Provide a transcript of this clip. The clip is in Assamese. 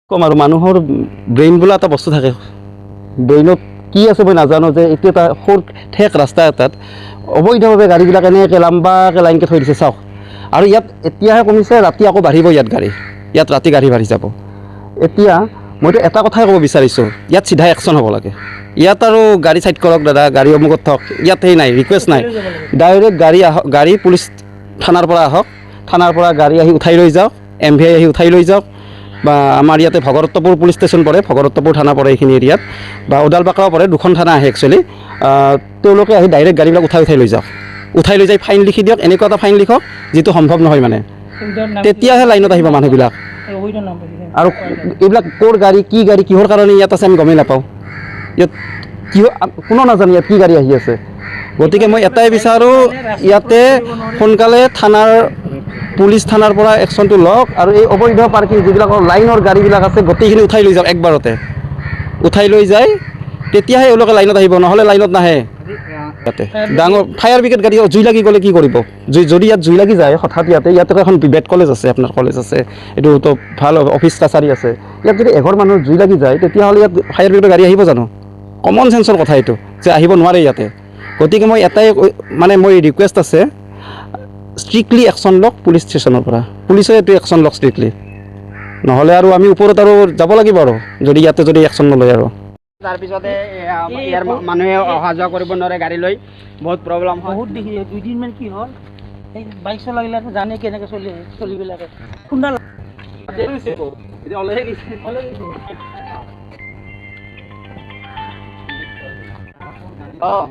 কম আৰু মানুহৰ ব্ৰেইন বোলা এটা বস্তু থাকে ব্ৰেইনত কি আছে মই নাজানো যে এইটো এটা সৰু ঠেক ৰাস্তা এটাত অবৈধভাৱে গাড়ীবিলাক এনেকৈ লাম্বাকৈ লাইনকৈ থৈ দিছে চাওক আৰু ইয়াত এতিয়াহে কমিছে ৰাতি আকৌ বাঢ়িব ইয়াত ৰাতি গাড়ী বাঢ়ি যাব এতিয়া মইতো এটা কথাই ক'ব বিচাৰিছোঁ ইয়াত চিধা একশ্যন হ'ব লাগে ইয়াত আৰু গাড়ী চাইড কৰক দাদা গাড়ী অমুকত থওক ইয়াত সেই নাই ৰিকুৱেষ্ট নাই ডাইৰেক্ট গাড়ী পুলিচ থানাৰ পৰা আহক থানাৰ পৰা গাড়ী আহি উঠাই লৈ যাওক MV আহি উঠাই লৈ যাওক বা আমাৰ ইয়াতে ভগৰত্বপুৰ পুলিচ ষ্টেচন পৰে ভগৰত্বপুৰ থানা পৰে এইখিনি এৰিয়াত বা ওদালবাকৰাও পৰে দুখন থানা আহে একচুৱেলি তেওঁলোকে আহি ডাইৰেক্ট গাড়ীবিলাক উঠাই লৈ যাওক উঠাই লৈ যাই ফাইন লিখি দিয়ক এনেকুৱা এটা ফাইন লিখক যিটো সম্ভৱ নহয় মানে তেতিয়াহে লাইনত আহিব মানুহবিলাক আৰু এইবিলাক ক'ৰ গাড়ী কি গাড়ী কিহৰ কাৰণে ইয়াত আছে আমি গমেই নাপাওঁ ইয়াত কোনো নাজানে ইয়াত কি গাড়ী আহি আছে গতিকে মই এটাই বিচাৰোঁ ইয়াতে সোনকালে পুলিচ থানাৰ পৰা একশ্যনটো লওক আৰু এই অবৈধ পাৰ্কিং যিবিলাকৰ লাইনৰ গাড়ীবিলাক আছে গোটেইখিনি উঠাই লৈ যাওক একবাৰতে উঠাই লৈ যায় তেতিয়াহে এওঁলোকে লাইনত আহিব নহ'লে লাইনত নাহে ইয়াতে ডাঙৰ ফায়াৰ ব্ৰিগেড গাড়ী জুই লাগি গ'লে কি কৰিব যদি ইয়াত জুই লাগি যায় হঠাৎ ইয়াতে এখন বেড কলেজ আছে আপোনাৰ কলেজ আছে এইটোতো ভাল অফিচ কাছাৰী আছে ইয়াত যদি এঘৰ মানুহৰ জুই লাগি যায় তেতিয়াহ'লে ইয়াত ফায়াৰ ব্ৰিগেডৰ গাড়ী আহিব জানো কমন চেন্সৰ কথা এইটো যে আহিব নোৱাৰে ইয়াতে গতিকে মই এটাই মানে মই ৰিকুৱেষ্ট আছে ষ্ট্ৰিক্টলি একশ্যন লওক পুলিচ ষ্টেচনৰ পৰা পুলিচে এইটো একশ্যন লওক ষ্ট্ৰিক্টলি নহ'লে আৰু আমি ওপৰত আৰু যাব লাগিব আৰু যদি ইয়াতে একশ্যন নলয় আৰু তাৰপিছতে ইয়াৰ মানুহে অহা যোৱা কৰিব নোৱাৰে গাড়ী লৈ বহুত প্ৰব্লেম হয় বহুত দেখি দুদিনমান কি হ'ল এই বাইক চলাগিলাকে জানে কেনেকৈ চলিবিলাকে খুন্দা অঁ